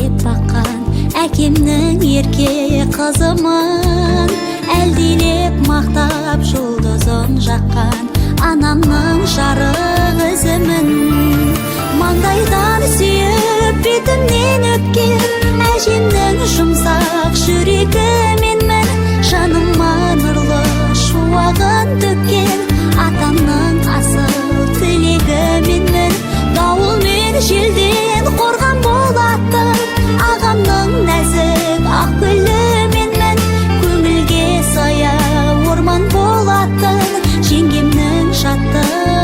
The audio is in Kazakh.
деп баққан әкемнің ерке қызымын, әлдилеп мақтап жұлдызын жаққан анамның жарық ізімін. Маңдайдан сүйіп бетімнен өпкен әжемнің жұмсақ жүрегі менмін. Жаныма нұрлы шуағын төккен атамның асыл тілегі менмін. Дауыл мен желден қорған болатын ағамның нәзік ақ гүлі менмін. Көңілге сая орман болатын жеңгемнің шаттығы